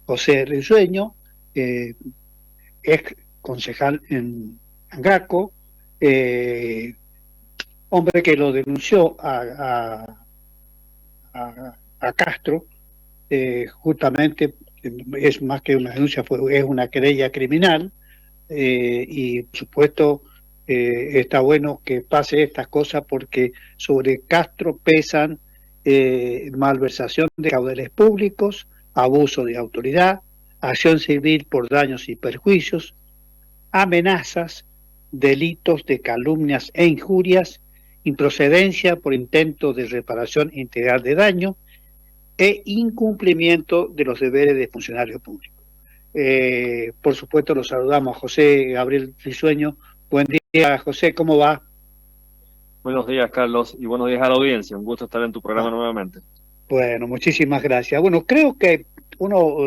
José Risueño, ex concejal en Angaco, hombre que lo denunció a Castro, justamente, es más que una denuncia, es una querella criminal, y por supuesto está bueno que pase estas cosas porque sobre Castro pesan malversación de caudales públicos, abuso de autoridad, acción civil por daños y perjuicios, amenazas, delitos de calumnias e injurias, improcedencia por intento de reparación integral de daño e incumplimiento de los deberes de funcionario público. Por supuesto, los saludamos a José Gabriel Risueño. Buen día, José, ¿cómo va? Buenos días, Carlos, y buenos días a la audiencia. Un gusto estar en tu programa Ah, nuevamente. bueno, muchísimas gracias. Bueno, creo que uno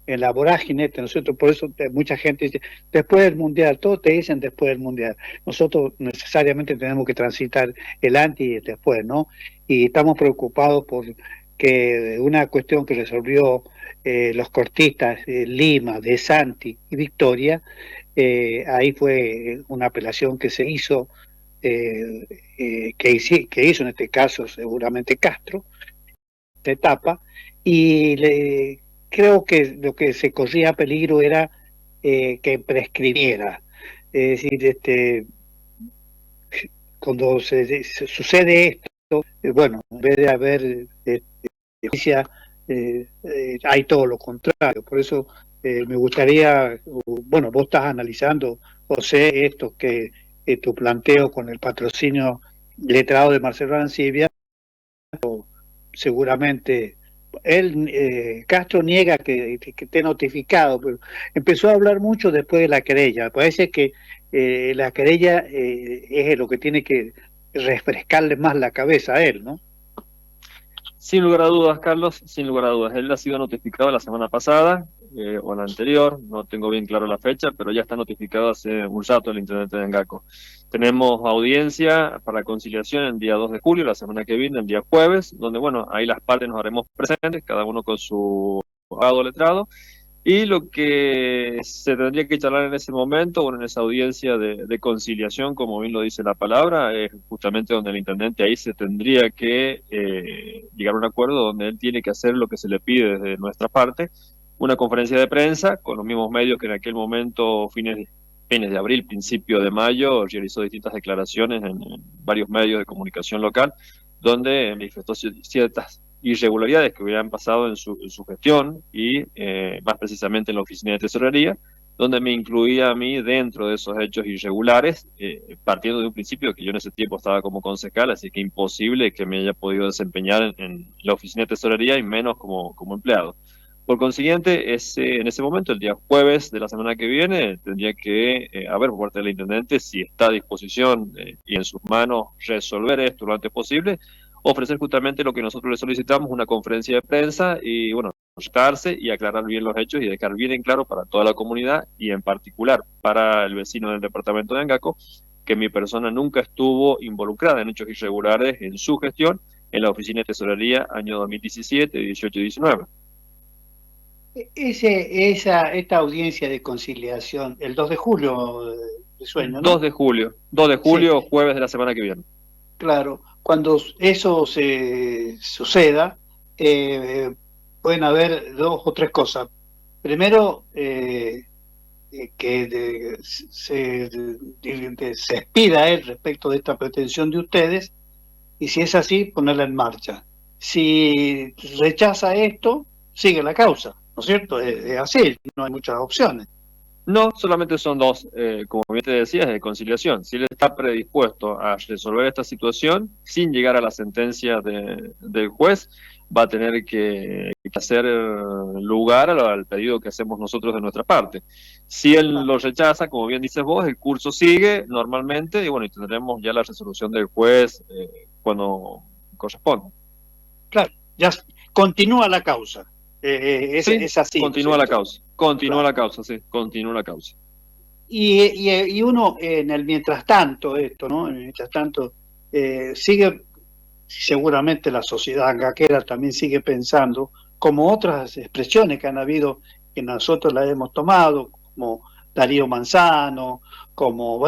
en la vorágine, nosotros, por eso mucha gente dice, después del Mundial, todos te dicen después del Mundial. Nosotros necesariamente tenemos que transitar el antes y el después, ¿no? Y estamos preocupados por que una cuestión que resolvió los cortistas Lima, De Santi y Victoria, ahí fue una apelación que se hizo, que hizo en este caso seguramente Castro, esta etapa, y creo que lo que se corría peligro era que prescribiera. Es decir, cuando se sucede esto, bueno, en vez de haber justicia, hay todo lo contrario. Por eso me gustaría, bueno, vos estás analizando, José, esto que tu planteo con el patrocinio letrado de Marcelo Arancibia, seguramente él, Castro niega que esté notificado, pero empezó a hablar mucho después de la querella. Parece que la querella es lo que tiene que refrescarle más la cabeza a él, ¿no? Sin lugar a dudas, Carlos, sin lugar a dudas. Él ha sido notificado la semana pasada o la anterior, no tengo bien claro la fecha, pero ya está notificado hace un rato el intendente de Angaco. Tenemos audiencia para conciliación el día 2 de julio, la semana que viene, el día jueves, donde, bueno, ahí las partes nos haremos presentes, cada uno con su abogado letrado. Y lo que se tendría que charlar en ese momento, bueno, en esa audiencia de conciliación, como bien lo dice la palabra, es justamente donde el intendente ahí se tendría que llegar a un acuerdo donde él tiene que hacer lo que se le pide desde nuestra parte, una conferencia de prensa con los mismos medios que en aquel momento, fines de abril, principio de mayo, realizó distintas declaraciones en varios medios de comunicación local, donde manifestó ciertas irregularidades que hubieran pasado en su gestión y más precisamente en la oficina de tesorería, donde me incluía a mí dentro de esos hechos irregulares, partiendo de un principio que yo en ese tiempo estaba como concejal, así que imposible que me haya podido desempeñar en la oficina de tesorería y menos como empleado. Por consiguiente, en ese momento, el día jueves de la semana que viene, tendría que haber por parte del intendente si está a disposición y en sus manos resolver esto lo antes posible, ofrecer justamente lo que nosotros le solicitamos, una conferencia de prensa y, bueno, sentarse y aclarar bien los hechos y dejar bien en claro para toda la comunidad y en particular para el vecino del departamento de Angaco, que mi persona nunca estuvo involucrada en hechos irregulares en su gestión en la oficina de tesorería año 2017, 18 y 19. Esta audiencia de conciliación, el 2 de julio, de sueño, 2 ¿no? de julio, 2 de Sí, julio, jueves de la semana que viene. claro. Cuando eso se suceda, eh, pueden haber dos o tres cosas. Primero, que se expida él respecto de esta pretensión de ustedes, y si es así, ponerla en marcha. Si rechaza esto, sigue la causa, ¿no es cierto? Es así, no hay muchas opciones. No, solamente son dos, como bien te decía, de conciliación. Si él está predispuesto a resolver esta situación sin llegar a la sentencia del juez, va a tener que hacer lugar al pedido que hacemos nosotros de nuestra parte. Si él Ah, lo rechaza, como bien dices vos, el curso sigue normalmente y bueno, y tendremos ya la resolución del juez cuando corresponda. claro, ya continúa la causa. Sí, Es así, ¿no es continúa la cierto? causa, continúa Claro. la causa, sí, continúa la causa. Y uno en el mientras tanto, esto, ¿no? En el mientras tanto, sigue, seguramente la sociedad angaquera también sigue pensando, como otras expresiones que han habido, que nosotros las hemos tomado, como Darío Manzano, como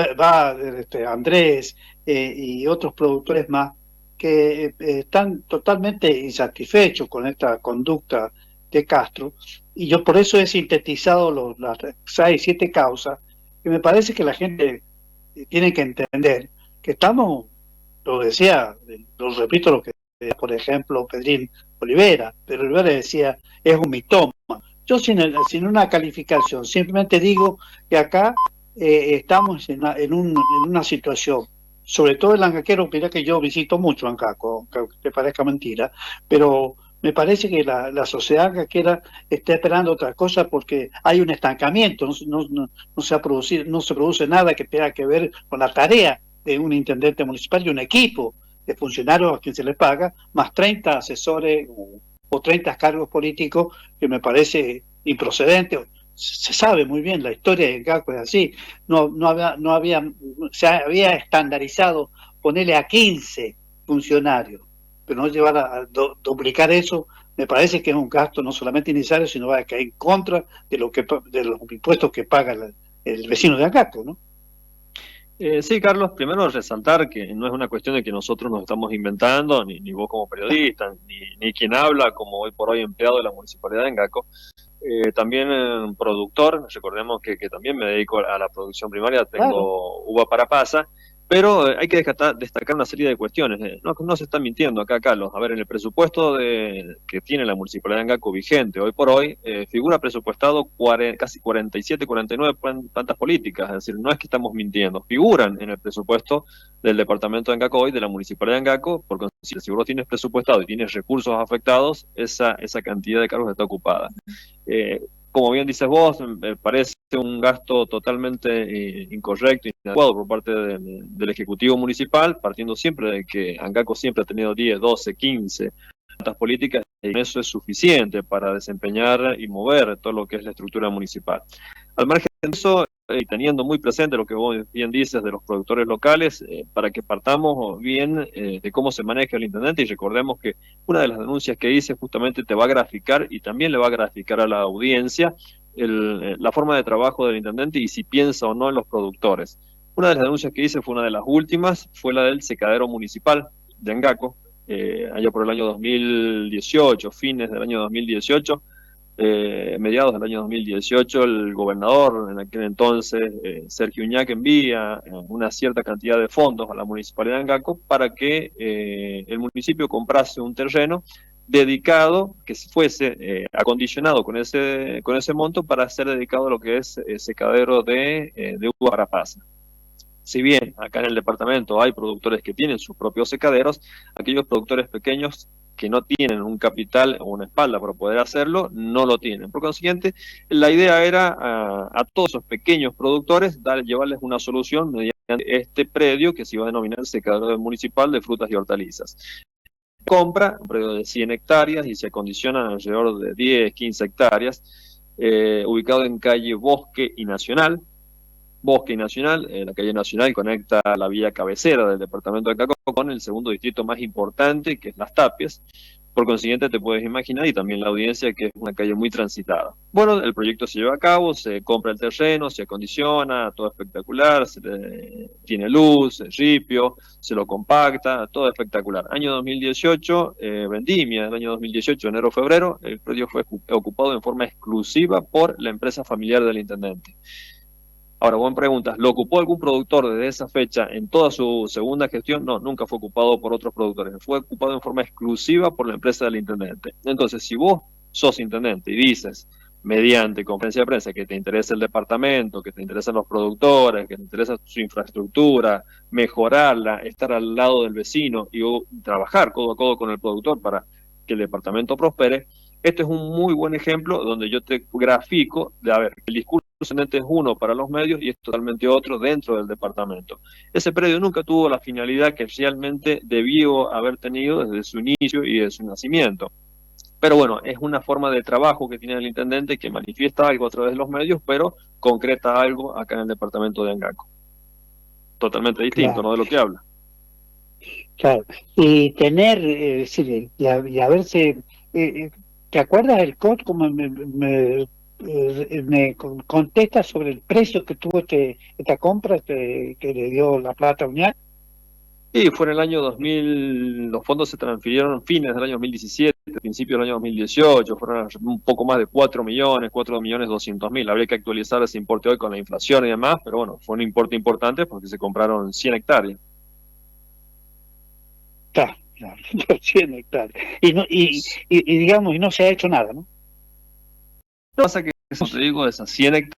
Andrés y otros productores más, que están totalmente insatisfechos con esta conducta de Castro, y yo por eso he sintetizado las 6, 7 causas, que me parece que la gente tiene que entender que estamos, lo decía, lo repito lo que decía, por ejemplo, Pedrín Olivera, pero Olivera decía, es un mitoma. Yo sin una calificación, simplemente digo que acá estamos en una situación, sobre todo el angaquero, mira que yo visito mucho Ancaco, aunque te parezca mentira, pero me parece que la sociedad angaquera está esperando otra cosa porque hay un estancamiento, no se produce nada que tenga que ver con la tarea de un intendente municipal y un equipo de funcionarios a quien se les paga, más 30 asesores o 30 cargos políticos, que me parece improcedente. Se sabe muy bien, la historia de Gaco es así. Se había estandarizado ponerle a 15 funcionarios, pero no llevar a duplicar eso, me parece que es un gasto no solamente innecesario, sino va a caer en contra de de los impuestos que paga el vecino de Ancaco, ¿no? Sí, Carlos, primero resaltar que no es una cuestión de que nosotros nos estamos inventando, ni vos como periodista, ni quien habla como hoy por hoy empleado de la Municipalidad de Engaco. También productor, recordemos que también me dedico a la producción primaria, tengo Claro. uva para pasa, pero hay que destacar una serie de cuestiones. No se está mintiendo acá, Carlos. A ver, en el presupuesto que tiene la Municipalidad de Angaco vigente hoy por hoy, figura presupuestado casi 47, 49 plantas políticas. Es decir, no es que estamos mintiendo, figuran en el presupuesto del departamento de Angaco hoy, de la Municipalidad de Angaco, porque si vos tienes presupuestado y tienes recursos afectados, esa cantidad de cargos está ocupada. Como bien dices vos, me parece un gasto totalmente incorrecto y inadecuado por parte del Ejecutivo Municipal, partiendo siempre de que Angaco siempre ha tenido 10, 12, 15 plantas políticas, y eso es suficiente para desempeñar y mover todo lo que es la estructura municipal. Al margen de eso, y teniendo muy presente lo que vos bien dices de los productores locales, para que partamos bien de cómo se maneja el intendente, y recordemos que una de las denuncias que hice justamente te va a graficar y también le va a graficar a la audiencia la forma de trabajo del intendente y si piensa o no en los productores. Una de las denuncias que hice fue una de las últimas, fue la del secadero municipal de Angaco, allá por el año 2018, fines del año 2018, mediados del año 2018, el gobernador en aquel entonces, Sergio Uñac, envía una cierta cantidad de fondos a la municipalidad de Angaco para que el municipio comprase un terreno dedicado, que fuese acondicionado con ese monto para ser dedicado a lo que es secadero de uva para pasa. Si bien acá en el departamento hay productores que tienen sus propios secaderos, aquellos productores pequeños que no tienen un capital o una espalda para poder hacerlo, no lo tienen. Por consiguiente, la idea era a todos esos pequeños productores llevarles una solución mediante este predio que se iba a denominar secadero municipal de frutas y hortalizas. Compra un predio de 100 hectáreas y se acondiciona alrededor de 10, 15 hectáreas, ubicado en calle Bosque y Nacional. Bosque y Nacional, la calle Nacional conecta la vía cabecera del departamento de Ancaco con el segundo distrito más importante, que es Las Tapias. Por consiguiente, te puedes imaginar, y también la audiencia, que es una calle muy transitada. Bueno, el proyecto se lleva a cabo, se compra el terreno, se acondiciona, todo espectacular, tiene luz, ripio, se lo compacta, todo espectacular. Año 2018, vendimia, el año 2018, enero-febrero, el predio fue ocupado en forma exclusiva por la empresa familiar del intendente. Ahora, vos me preguntas, ¿lo ocupó algún productor desde esa fecha en toda su segunda gestión? No, nunca fue ocupado por otros productores, fue ocupado en forma exclusiva por la empresa del intendente. Entonces, si vos sos intendente y dices, mediante conferencia de prensa, que te interesa el departamento, que te interesan los productores, que te interesa su infraestructura, mejorarla, estar al lado del vecino y trabajar codo a codo con el productor para que el departamento prospere, este es un muy buen ejemplo donde yo te grafico de, a ver, el discurso es uno para los medios y es totalmente otro dentro del departamento. Ese predio nunca tuvo la finalidad que realmente debió haber tenido desde su inicio y de su nacimiento. Pero bueno, es una forma de trabajo que tiene el intendente que manifiesta algo a través de los medios, pero concreta algo acá en el departamento de Angaco. Totalmente distinto, Claro, ¿no? De lo que habla. claro. Y tener, y haberse, ¿te acuerdas el COT como contesta sobre el precio que tuvo esta compra que le dio la plata a Uñac? Y fue en el año 2000, los fondos se transfirieron fines del año 2017, principios del año 2018, fueron un poco más de 4 millones, 4.200.000. Habría que actualizar ese importe hoy con la inflación y demás, pero bueno, fue un importe importante porque se compraron 100 hectáreas. Está, claro, 100 hectáreas. Y digamos, y no se ha hecho nada, ¿no? Lo que pasa que, eso te digo, esas 100 hectáreas,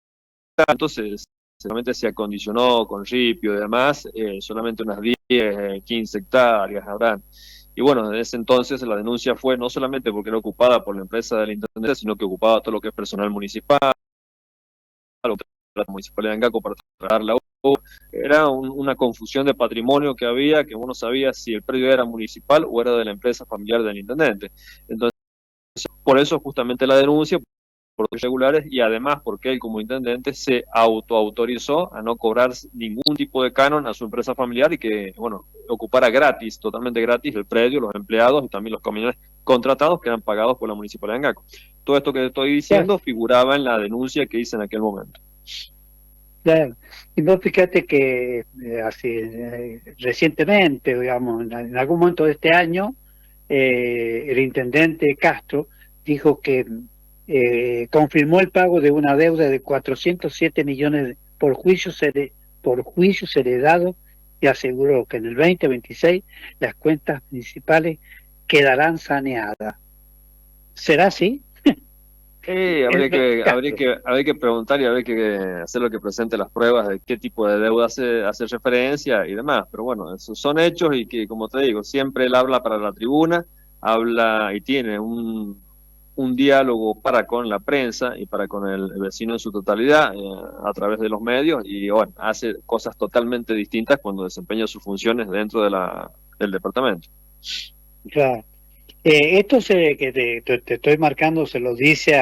entonces seguramente se acondicionó con ripio y demás, solamente unas 10, 15 hectáreas habrán. Y bueno, desde ese entonces la denuncia fue no solamente porque era ocupada por la empresa del intendente, sino que ocupaba todo lo que es personal municipal, la municipalidad de Angaco para trasladar la U. Era una confusión de patrimonio que había, que uno sabía si el predio era municipal o era de la empresa familiar del intendente. Entonces, por eso justamente la denuncia, por los irregulares, y además porque él como intendente se autoautorizó a no cobrar ningún tipo de canon a su empresa familiar y que, bueno, ocupara gratis, totalmente gratis, el predio, los empleados y también los camiones contratados que eran pagados por la municipalidad de Angaco. Todo esto que estoy diciendo figuraba en la denuncia que hice en aquel momento. Claro. Y vos fíjate que recientemente, digamos, en algún momento de este año, el intendente Castro dijo que confirmó el pago de una deuda de 407 millones por juicios heredados y aseguró que en el 2026 las cuentas municipales quedarán saneadas. ¿Será así? Habría que preguntar y habría que hacer lo que presente las pruebas de qué tipo de deuda hace referencia y demás. Pero bueno, esos son hechos y que, como te digo, siempre él habla para la tribuna, habla y tiene un diálogo para con la prensa y para con el vecino en su totalidad a través de los medios y bueno, hace cosas totalmente distintas cuando desempeña sus funciones dentro del departamento. Claro. Esto que te estoy marcando se lo dice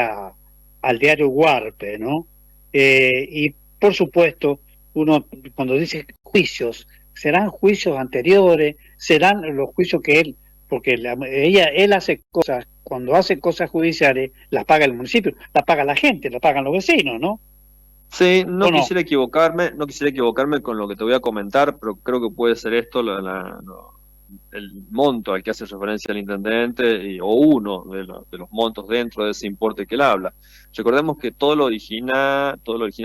al diario Guarpe, ¿no? Y por supuesto, uno cuando dice juicios, serán juicios anteriores, serán los juicios que él, porque él hace cosas, cuando hace cosas judiciales, las paga el municipio, las paga la gente, las pagan los vecinos, ¿no? Sí, no quisiera equivocarme con lo que te voy a comentar, pero creo que puede ser esto el monto al que hace referencia el intendente o uno de los montos dentro de ese importe que él habla. Recordemos que todo lo origina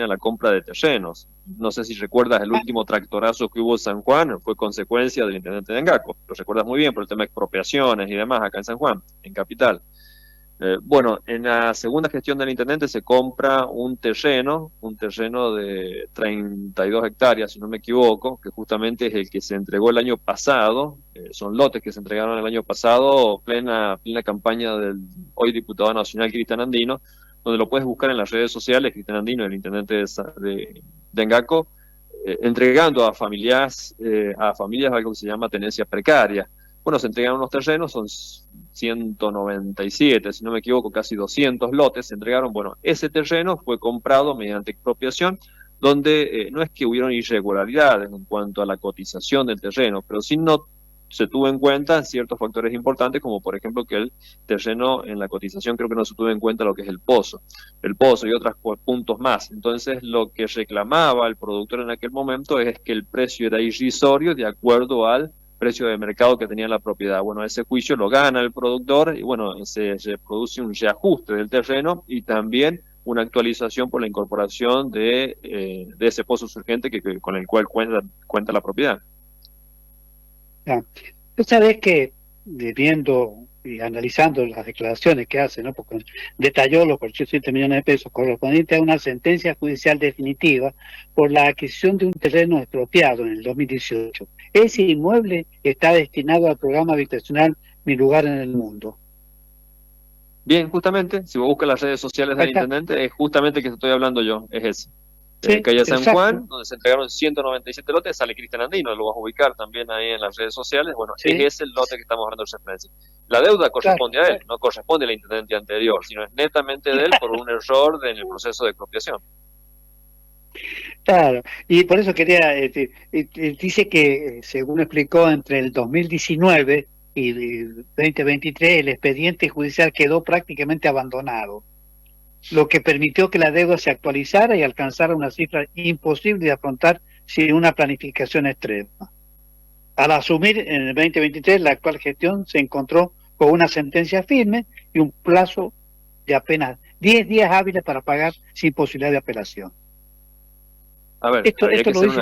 la compra de terrenos. No sé si recuerdas el último tractorazo que hubo en San Juan, fue consecuencia del intendente de Angaco. Lo recuerdas muy bien por el tema de expropiaciones y demás acá en San Juan, en Capital. Bueno, en la segunda gestión del intendente se compra un terreno de 32 hectáreas, si no me equivoco, que justamente es el que se entregó el año pasado, son lotes que se entregaron el año pasado, plena campaña del hoy diputado nacional Cristian Andino, donde lo puedes buscar en las redes sociales, Cristian Andino, el intendente de Angaco, entregando a familias algo que se llama tenencia precaria. Bueno, se entregaron unos terrenos, son 197, si no me equivoco, casi 200 lotes se entregaron. Bueno, ese terreno fue comprado mediante expropiación, donde no es que hubieron irregularidades en cuanto a la cotización del terreno, pero sí no se tuvo en cuenta ciertos factores importantes, como por ejemplo que el terreno en la cotización creo que no se tuvo en cuenta lo que es el pozo y otros puntos más. Entonces, lo que reclamaba el productor en aquel momento es que el precio era irrisorio de acuerdo al precio de mercado que tenía la propiedad. Bueno, ese juicio lo gana el productor y bueno, se produce un reajuste del terreno y también una actualización por la incorporación de ese pozo surgente con el cual cuenta la propiedad. Tú sabes que viendo y analizando las declaraciones que hace, ¿no? Porque detalló los 407 millones de pesos correspondientes a una sentencia judicial definitiva por la adquisición de un terreno expropiado en el 2018. Ese inmueble está destinado al programa habitacional Mi Lugar en el Mundo. Bien, justamente, si vos buscas las redes sociales del intendente, es justamente que estoy hablando yo, es ese. Sí, calle San Juan, donde se entregaron 197 lotes, sale Cristian Andino, lo vas a ubicar también ahí en las redes sociales. Bueno, sí, es el lote que estamos hablando de referencia. La deuda corresponde a él, no corresponde al intendente anterior, sino es netamente de él por un error en el proceso de expropiación. Claro, y por eso quería, dice que, según explicó, entre el 2019 y 2023 el expediente judicial quedó prácticamente abandonado, lo que permitió que la deuda se actualizara y alcanzara una cifra imposible de afrontar sin una planificación extrema. Al asumir en el 2023, la actual gestión se encontró con una sentencia firme y un plazo de apenas 10 días hábiles para pagar sin posibilidad de apelación. A ver, Esto habría que lo hacer dice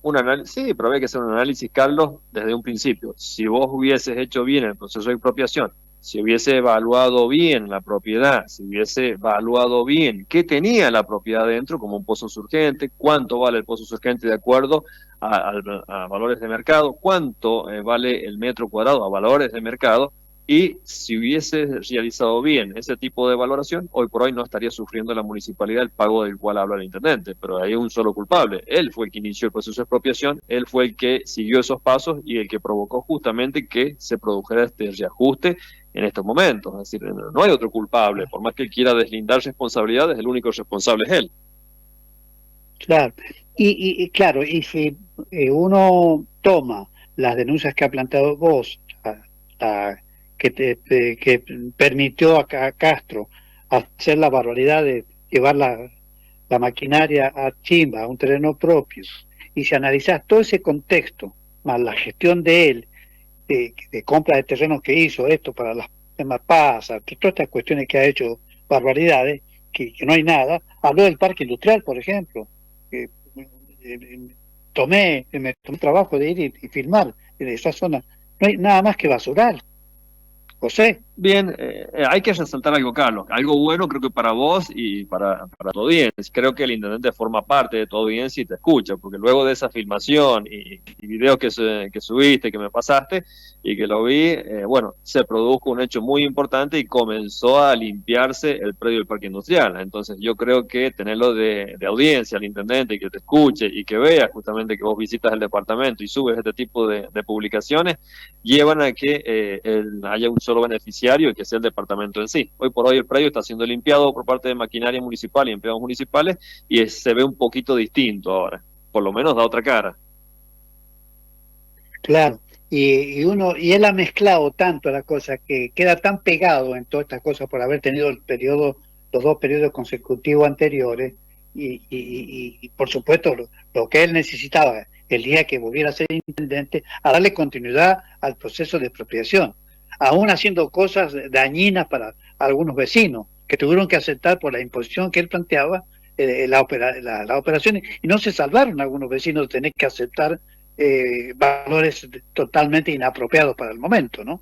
un análisis, sí, pero habría que hacer un análisis, Carlos, desde un principio. Si vos hubieses hecho bien el proceso de expropiación, si hubiese evaluado bien la propiedad, si hubiese evaluado bien qué tenía la propiedad dentro, como un pozo surgente, cuánto vale el pozo surgente de acuerdo a valores de mercado, cuánto vale el metro cuadrado a valores de mercado, y si hubiese realizado bien ese tipo de valoración, hoy por hoy no estaría sufriendo la municipalidad el pago del cual habla el intendente, pero hay un solo culpable. Él fue el que inició el proceso de expropiación, él fue el que siguió esos pasos y el que provocó justamente que se produjera este reajuste en estos momentos. Es decir, no hay otro culpable, por más que él quiera deslindar responsabilidades, el único responsable es él. claro. Y claro, y si uno toma las denuncias que ha planteado vos, que permitió a Castro hacer la barbaridad de llevar la maquinaria a Chimba, a un terreno propio, y si analizás todo ese contexto, más la gestión de él, de compra de terrenos que hizo, esto para las temas PASA, todas estas cuestiones que ha hecho, barbaridades, que no hay nada. Habló del parque industrial, por ejemplo. Eh, me tomé trabajo de ir y filmar en esa zona. No hay nada más que basural, José. Bien, hay que resaltar algo, Carlos, algo bueno creo que para vos y para tu audiencia. Creo que el intendente forma parte de tu audiencia y te escucha, porque luego de esa filmación y videos que subiste, que me pasaste y que lo vi, bueno, se produjo un hecho muy importante y comenzó a limpiarse el predio del parque industrial. Entonces yo creo que tenerlo de audiencia al intendente, y que te escuche y que vea justamente que vos visitas el departamento y subes este tipo de publicaciones, llevan a que haya un solo beneficiario y que sea el departamento en sí. Hoy por hoy el predio está siendo limpiado por parte de maquinaria municipal y empleados municipales y se ve un poquito distinto ahora, por lo menos da otra cara. Claro. Y él ha mezclado tanto la cosa que queda tan pegado en todas estas cosas por haber tenido los dos periodos consecutivos anteriores, y por supuesto lo que él necesitaba el día que volviera a ser intendente, a darle continuidad al proceso de expropiación, aún haciendo cosas dañinas para algunos vecinos que tuvieron que aceptar por la imposición que él planteaba, la operación, y no se salvaron algunos vecinos de tener que aceptar valores totalmente inapropiados para el momento, ¿no?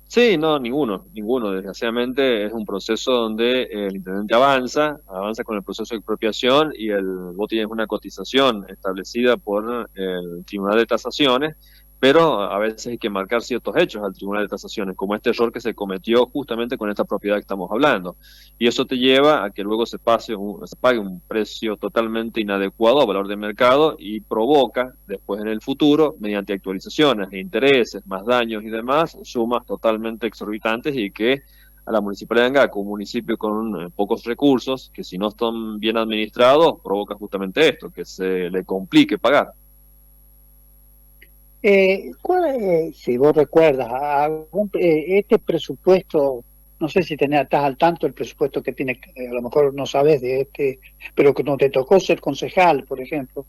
Sí, no, ninguno. Desgraciadamente es un proceso donde el intendente avanza con el proceso de expropiación y vos tienes una cotización establecida por el Tribunal de Tasaciones, pero a veces hay que marcar ciertos hechos al Tribunal de Tasaciones, como este error que se cometió justamente con esta propiedad que estamos hablando. Y eso te lleva a que luego se pague un precio totalmente inadecuado a valor de mercado y provoca después en el futuro, mediante actualizaciones e intereses, más daños y demás, sumas totalmente exorbitantes y que a la Municipalidad de Angaco, un municipio con pocos recursos, que si no están bien administrados, provoca justamente esto, que se le complique pagar. Si vos recuerdas, este presupuesto, no sé si estás al tanto el presupuesto que tiene, a lo mejor no sabes de este, pero que no te tocó ser concejal, por ejemplo,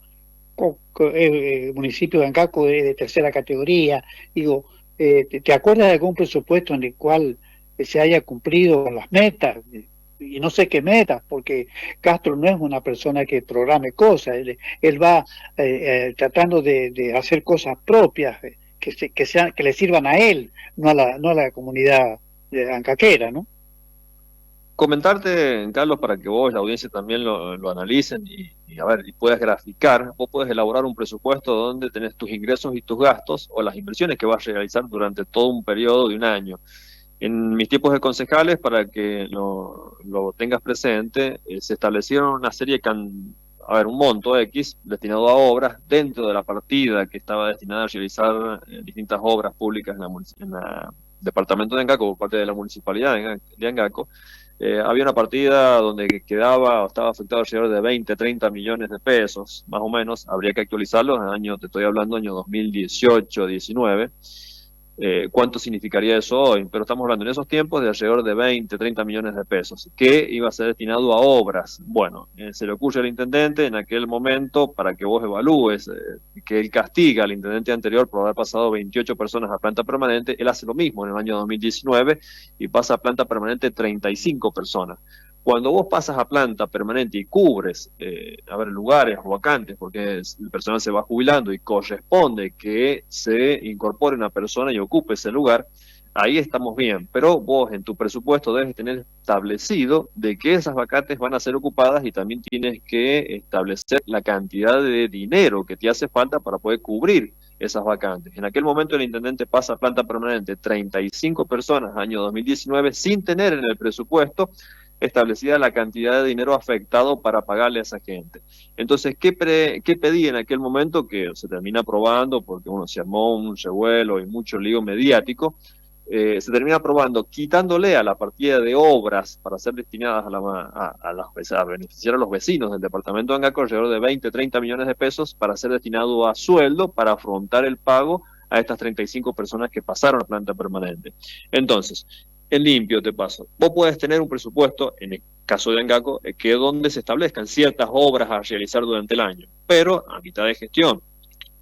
el municipio de Ancaco es de tercera categoría. Digo, ¿te acuerdas de algún presupuesto en el cual se haya cumplido con las metas? Y no sé qué metas, porque Castro no es una persona que programe cosas, él va tratando de hacer cosas propias, que le sirvan a él, no a la comunidad ancaquera, ¿no? Comentarte, Carlos, para que vos, la audiencia, también lo analicen y a ver, y puedas graficar. Vos puedes elaborar un presupuesto donde tenés tus ingresos y tus gastos o las inversiones que vas a realizar durante todo un periodo de un año. En mis tiempos de concejales, para que lo tengas presente, se establecieron una serie a ver, un monto X destinado a obras dentro de la partida que estaba destinada a realizar distintas obras públicas en la departamento de Angaco por parte de la municipalidad de Angaco. Había una partida donde quedaba o estaba afectado alrededor de 20, 30 millones de pesos, más o menos. Habría que actualizarlos en el año, te estoy hablando, año 2018, 19. cuánto significaría eso hoy, pero estamos hablando en esos tiempos de alrededor de 20, 30 millones de pesos, que iba a ser destinado a obras. Bueno, se le ocurre al intendente en aquel momento para que vos evalúes que él castiga al intendente anterior por haber pasado 28 personas a planta permanente. Él hace lo mismo en el año 2019 y pasa a planta permanente 35 personas. Cuando vos pasas a planta permanente y cubres, lugares o vacantes, porque el personal se va jubilando y corresponde que se incorpore una persona y ocupe ese lugar, ahí estamos bien. Pero vos en tu presupuesto debes tener establecido de que esas vacantes van a ser ocupadas y también tienes que establecer la cantidad de dinero que te hace falta para poder cubrir esas vacantes. En aquel momento el intendente pasa a planta permanente 35 personas, año 2019, sin tener en el presupuesto establecida la cantidad de dinero afectado para pagarle a esa gente. Entonces, ¿qué pedí en aquel momento? Que se termina aprobando, porque uno se armó un revuelo y mucho lío mediático, se termina aprobando, quitándole a la partida de obras para ser destinadas a beneficiar a los vecinos del departamento de Angaco alrededor de 20, 30 millones de pesos para ser destinado a sueldo para afrontar el pago a estas 35 personas que pasaron a planta permanente. Entonces, en limpio te paso. Vos podés tener un presupuesto, en el caso de Angaco, que donde se establezcan ciertas obras a realizar durante el año, pero a mitad de gestión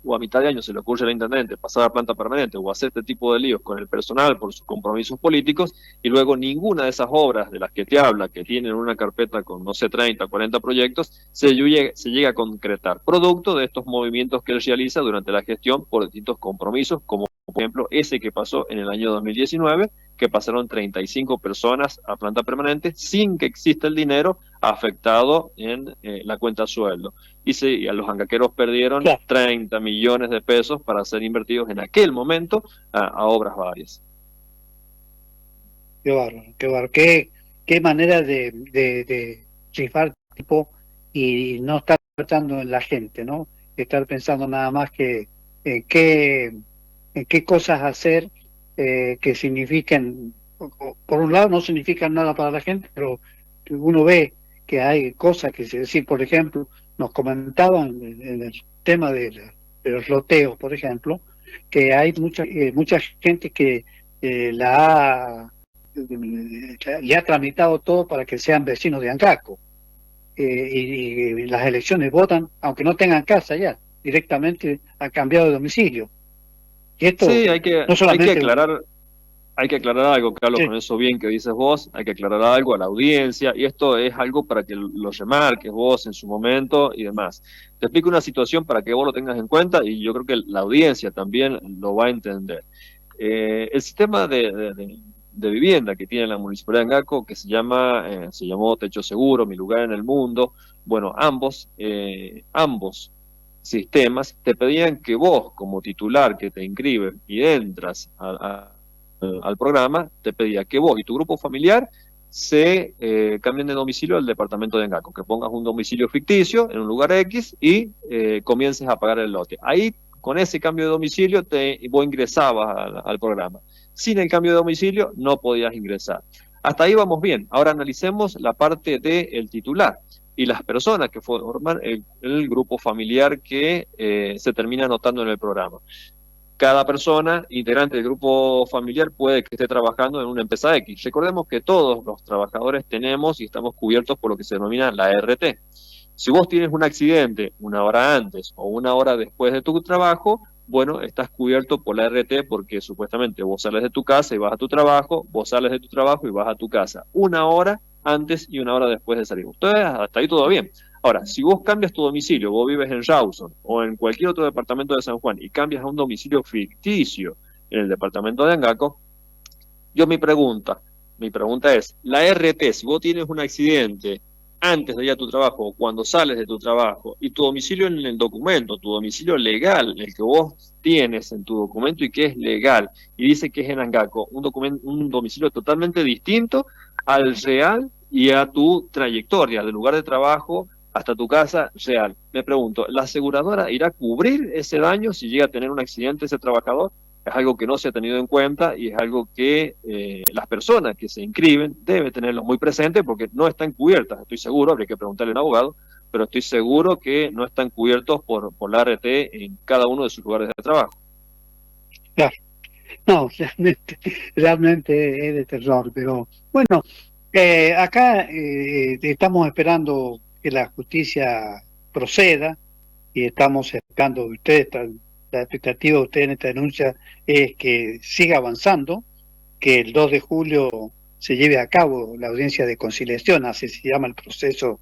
o a mitad de año se le ocurre al intendente pasar a planta permanente o hacer este tipo de líos con el personal por sus compromisos políticos, y luego ninguna de esas obras de las que te habla, que tienen una carpeta con, no sé, 30, 40 proyectos, se llega a concretar, producto de estos movimientos que él realiza durante la gestión por distintos compromisos, como por ejemplo ese que pasó en el año 2019, que pasaron 35 personas a planta permanente sin que exista el dinero afectado en la cuenta sueldo. Y a los angaqueros perdieron 30 millones de pesos para ser invertidos en aquel momento a obras varias. Qué bárbaro, qué bárbaro. Qué manera de rifar tipo y no estar pensando en la gente, ¿no? Estar pensando nada más que en qué cosas hacer que signifiquen, por un lado no significan nada para la gente, pero uno ve que hay cosas que, es decir, por ejemplo, nos comentaban en el tema de los loteos, por ejemplo, que hay mucha gente que ya ha tramitado todo para que sean vecinos de Angaco, y las elecciones votan, aunque no tengan casa ya, directamente han cambiado de domicilio. Y esto Sí, no solamente... hay que aclarar algo, Carlos, sí. Con eso bien que dices vos, hay que aclarar algo a la audiencia, y esto es algo para que lo remarques vos en su momento y demás. Te explico una situación para que vos lo tengas en cuenta, y yo creo que la audiencia también lo va a entender. El sistema de vivienda que tiene la Municipalidad de Angaco, que se llamó Techo Seguro, Mi Lugar en el Mundo, bueno, ambos sistemas te pedían que vos, como titular que te inscribes y entras al programa, te pedía que vos y tu grupo familiar se cambien de domicilio al departamento de Angaco, que pongas un domicilio ficticio en un lugar X y comiences a pagar el lote. Ahí, con ese cambio de domicilio, vos ingresabas al programa. Sin el cambio de domicilio, no podías ingresar. Hasta ahí vamos bien. Ahora analicemos la parte del titular y las personas que forman el grupo familiar que se termina anotando en el programa. Cada persona integrante del grupo familiar puede que esté trabajando en una empresa X. Recordemos que todos los trabajadores tenemos y estamos cubiertos por lo que se denomina la RT. Si vos tienes un accidente una hora antes o una hora después de tu trabajo, bueno, estás cubierto por la RT porque supuestamente vos sales de tu casa y vas a tu trabajo, vos sales de tu trabajo y vas a tu casa. Una hora antes y una hora después de salir. Entonces, hasta ahí todo bien. Ahora, si vos cambias tu domicilio, vos vives en Rawson o en cualquier otro departamento de San Juan y cambias a un domicilio ficticio en el departamento de Angaco, mi pregunta es, la RT, si vos tienes un accidente antes de ir a tu trabajo o cuando sales de tu trabajo y tu domicilio en el documento, tu domicilio legal, el que vos tienes en tu documento y que es legal y dice que es en Angaco, un domicilio totalmente distinto al real y a tu trayectoria del lugar de trabajo hasta tu casa real. Me pregunto, ¿la aseguradora irá a cubrir ese daño si llega a tener un accidente ese trabajador? Es algo que no se ha tenido en cuenta y es algo que las personas que se inscriben deben tenerlo muy presente porque no están cubiertas, estoy seguro, habría que preguntarle a un abogado, pero estoy seguro que no están cubiertos por la ART en cada uno de sus lugares de trabajo. Claro, No, realmente es de terror, pero bueno, acá estamos esperando que la justicia proceda y estamos esperando, la expectativa de usted en esta denuncia es que siga avanzando, que el 2 de julio se lleve a cabo la audiencia de conciliación, así se llama el proceso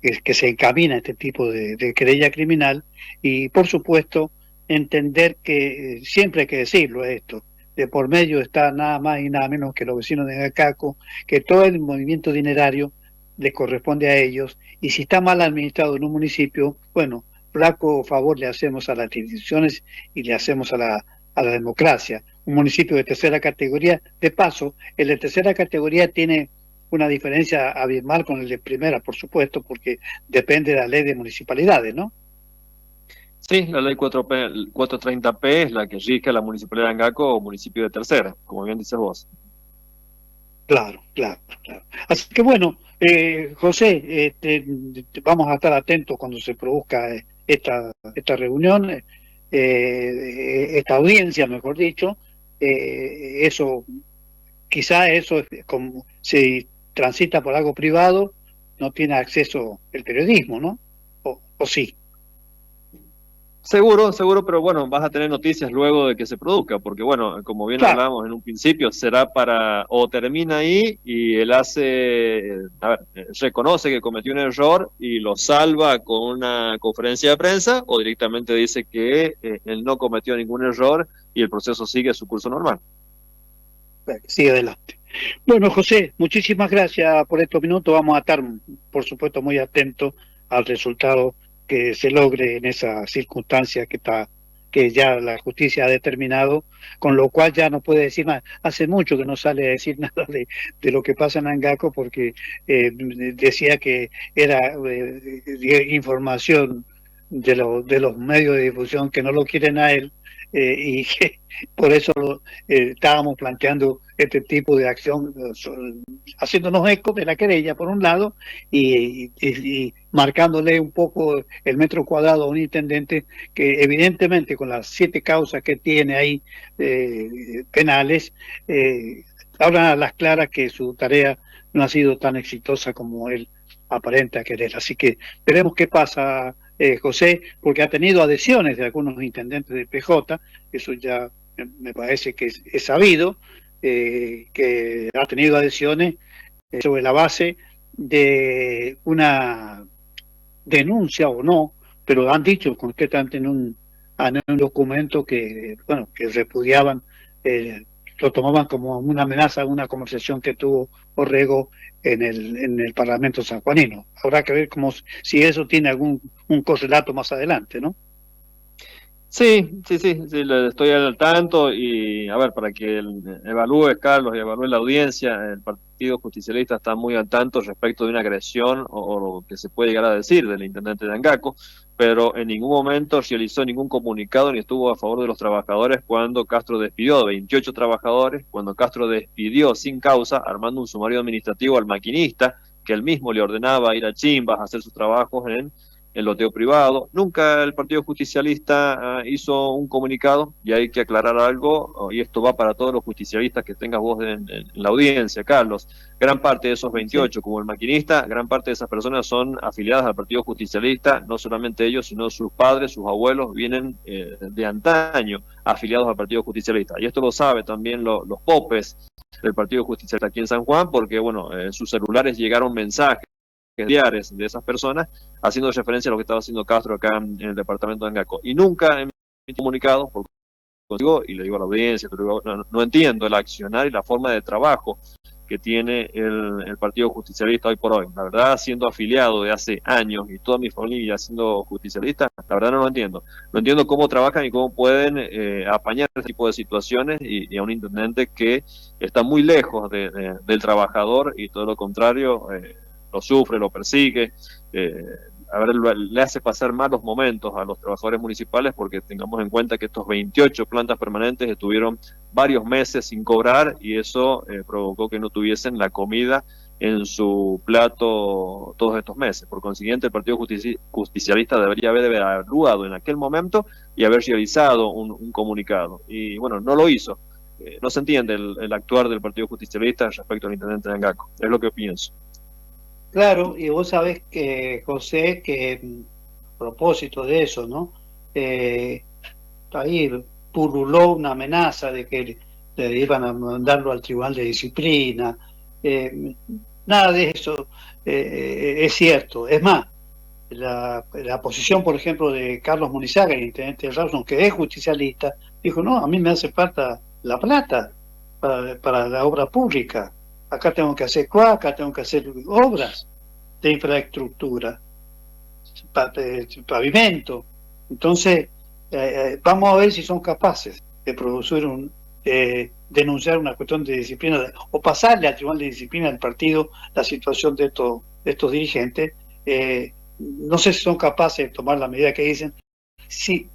que se encamina a este tipo de querella criminal, y por supuesto entender que siempre hay que decirlo esto, de por medio está nada más y nada menos que los vecinos de Gacaco, que todo el movimiento dinerario le corresponde a ellos, y si está mal administrado en un municipio, bueno, flaco favor le hacemos a las instituciones y le hacemos a la democracia. Un municipio de tercera categoría, de paso, el de tercera categoría tiene una diferencia abismal con el de primera, por supuesto, porque depende de la ley de municipalidades, ¿no? Sí, la ley 430P es la que rige a la municipalidad de Angaco o municipio de tercera, como bien dices vos. Claro, claro, claro. Así que bueno, José, vamos a estar atentos cuando se produzca esta reunión, esta audiencia, mejor dicho. Eso, quizá eso, como si transita por algo privado, no tiene acceso el periodismo, ¿no? O sí. Seguro, seguro, pero bueno, vas a tener noticias luego de que se produzca, porque bueno, como bien Claro, hablábamos en un principio, será para, o termina ahí y él hace, a ver, reconoce que cometió un error y lo salva con una conferencia de prensa, o directamente dice que él no cometió ningún error y el proceso sigue su curso normal. sigue adelante. Bueno, José, muchísimas gracias por estos minutos. Vamos a estar, por supuesto, muy atentos al resultado que se logre en esa circunstancia que ya la justicia ha determinado, con lo cual ya no puede decir más. Hace mucho que no sale a decir nada de lo que pasa en Angaco, porque decía que era información de los medios de difusión que no lo quieren a él, y que por eso estábamos planteando este tipo de acción, haciéndonos eco de la querella por un lado y marcándole un poco el metro cuadrado a un intendente que evidentemente con las 7 causas que tiene ahí penales, hablan a las claras que su tarea no ha sido tan exitosa como él aparenta querer. Así que veremos qué pasa, José, porque ha tenido adhesiones de algunos intendentes de PJ, eso ya me parece que es sabido, que ha tenido adhesiones sobre la base de una denuncia o no, pero han dicho concretamente en un documento que, bueno, que repudiaban, eh, lo tomaban como una amenaza, una conversación que tuvo Orrego en el Parlamento sanjuanino. Habrá que ver cómo, si eso tiene algún un correlato más adelante, ¿no? Sí, sí, sí, sí, estoy al tanto y a ver, para que evalúe Carlos y evalúe la audiencia, el Partido Justicialista está muy al tanto respecto de una agresión o lo que se puede llegar a decir del intendente de Angaco, pero en ningún momento realizó ningún comunicado ni estuvo a favor de los trabajadores cuando Castro despidió a 28 trabajadores, cuando Castro despidió sin causa, armando un sumario administrativo al maquinista, que él mismo le ordenaba ir a Chimbas a hacer sus trabajos en el loteo privado. Nunca el Partido Justicialista hizo un comunicado, y hay que aclarar algo, y esto va para todos los justicialistas que tengas vos en la audiencia, Carlos. Gran parte de esos Sí. 28, como el maquinista, gran parte de esas personas son afiliadas al Partido Justicialista, no solamente ellos, sino sus padres, sus abuelos, vienen de antaño afiliados al Partido Justicialista. Y esto lo sabe también los popes del Partido Justicialista aquí en San Juan, porque bueno, en sus celulares llegaron mensajes diarios de esas personas, haciendo referencia a lo que estaba haciendo Castro acá en el departamento de Angaco. Y nunca en mi comunicado, porque consigo, y le digo a la audiencia, pero no entiendo el accionar y la forma de trabajo que tiene el Partido Justicialista hoy por hoy. La verdad, siendo afiliado de hace años y toda mi familia siendo justicialista, la verdad no lo entiendo. No entiendo cómo trabajan y cómo pueden apañar este tipo de situaciones y a un intendente que está muy lejos del trabajador y todo lo contrario, lo sufre, lo persigue. A ver, le hace pasar malos momentos a los trabajadores municipales porque tengamos en cuenta que estos 28 plantas permanentes estuvieron varios meses sin cobrar y eso provocó que no tuviesen la comida en su plato todos estos meses. Por consiguiente, el Partido Justicialista debería haber evaluado en aquel momento y haber realizado un comunicado. Y bueno, no lo hizo. no se entiende el actuar del Partido Justicialista respecto al intendente de Angaco. Es lo que pienso. Claro, y vos sabés que, José, que a propósito de eso, ¿no? Ahí pululó una amenaza de que le iban a mandarlo al Tribunal de Disciplina. Nada de eso es cierto. Es más, la posición, por ejemplo, de Carlos Munizaga, el intendente de Rawson, que es justicialista, dijo, no, a mí me hace falta la plata para la obra pública. Acá tengo que hacer cloaca, tengo que hacer obras de infraestructura, pavimento. Entonces, vamos a ver si son capaces de producir denunciar una cuestión de disciplina o pasarle al Tribunal de Disciplina del partido la situación de estos dirigentes. No sé si son capaces de tomar la medida que dicen. Sí,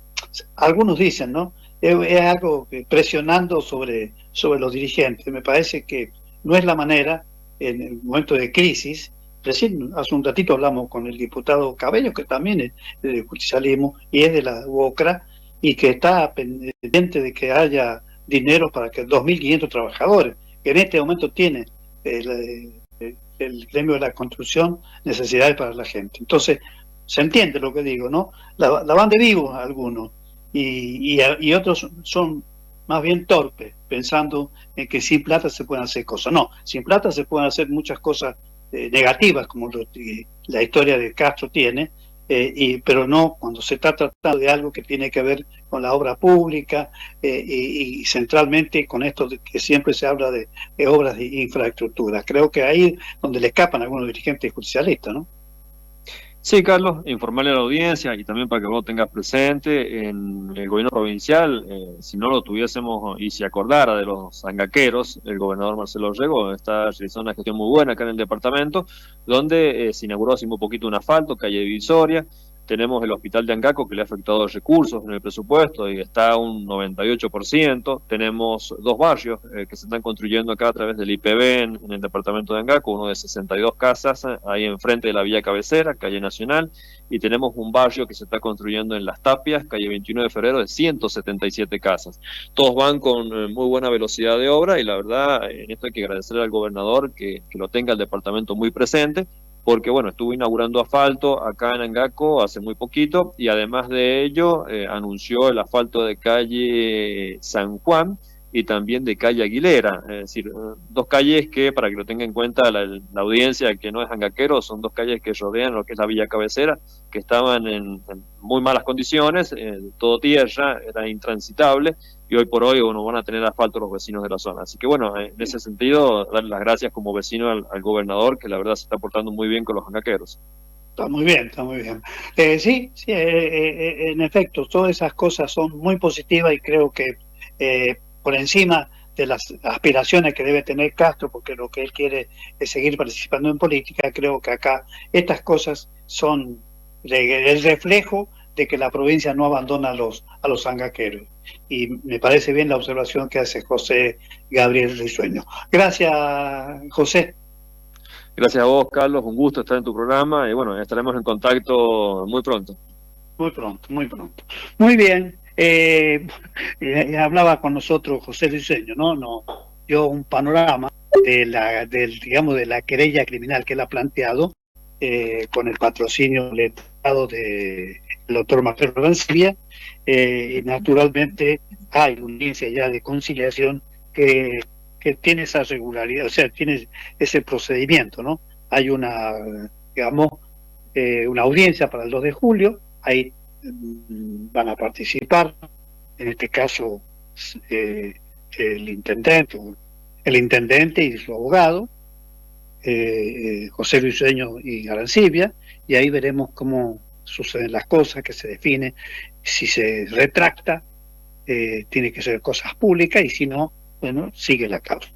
algunos dicen, ¿no? Es algo presionando sobre los dirigentes. Me parece que no es la manera en el momento de crisis. Recién, hace un ratito hablamos con el diputado Cabello, que también es del justicialismo y es de la UOCRA, y que está pendiente de que haya dinero para que 2.500 trabajadores, que en este momento tiene el gremio de la construcción, necesidades para la gente. Entonces, se entiende lo que digo, ¿no? La van de vivo algunos, y otros son más bien torpes, pensando en que sin plata se pueden hacer cosas. No, sin plata se pueden hacer muchas cosas negativas, como la historia de Castro tiene, pero no cuando se está tratando de algo que tiene que ver con la obra pública y centralmente con esto de que siempre se habla de obras de infraestructura. Creo que ahí donde le escapan algunos dirigentes justicialistas, ¿no? Sí, Carlos, informarle a la audiencia y también para que vos tengas presente, en el gobierno provincial, si no lo tuviésemos y se acordara de los angaqueros, el gobernador Marcelo Rego está realizando una gestión muy buena acá en el departamento, donde se inauguró hace muy poquito un asfalto, calle Divisoria. Tenemos el hospital de Angaco que le ha afectado recursos en el presupuesto y está a un 98%. Tenemos dos barrios que se están construyendo acá a través del IPB en el departamento de Angaco, uno de 62 casas ahí enfrente de la vía cabecera, calle Nacional, y tenemos un barrio que se está construyendo en Las Tapias, calle 21 de febrero, de 177 casas. Todos van con muy buena velocidad de obra y la verdad, en esto hay que agradecer al gobernador que lo tenga el departamento muy presente, porque bueno, estuvo inaugurando asfalto acá en Angaco hace muy poquito y además de ello anunció el asfalto de calle San Juan y también de calle Aguilera, es decir, dos calles que, para que lo tenga en cuenta la audiencia que no es angaquero, son dos calles que rodean lo que es la villa cabecera, que estaban en muy malas condiciones, todo tierra, era intransitable, y hoy por hoy van a tener asfalto los vecinos de la zona. Así que bueno, en ese sentido, darle las gracias como vecino al gobernador, que la verdad se está portando muy bien con los angaqueros. Está muy bien, está muy bien. Sí, sí, en efecto, todas esas cosas son muy positivas y creo que por encima de las aspiraciones que debe tener Castro, porque lo que él quiere es seguir participando en política, creo que acá estas cosas son el reflejo de que la provincia no abandona a los angaqueros. Y me parece bien la observación que hace José Gabriel Risueño. Gracias, José. Gracias a vos, Carlos, un gusto estar en tu programa y bueno, estaremos en contacto muy pronto. Muy pronto, muy pronto. Muy bien. Hablaba con nosotros José Risueño, ¿no? Dio un panorama digamos, de la querella criminal que él ha planteado con el patrocinio del Estado del doctor Marcelo Arancibia, y naturalmente hay una audiencia ya de conciliación que tiene esa regularidad, o sea, tiene ese procedimiento, ¿no? Hay digamos, una audiencia para el 2 de julio, ahí van a participar, en este caso, el intendente y su abogado, José Risueño y Arancibia, y ahí veremos cómo suceden las cosas, que se define, si se retracta, tiene que ser cosas públicas, y si no, bueno, sigue la causa.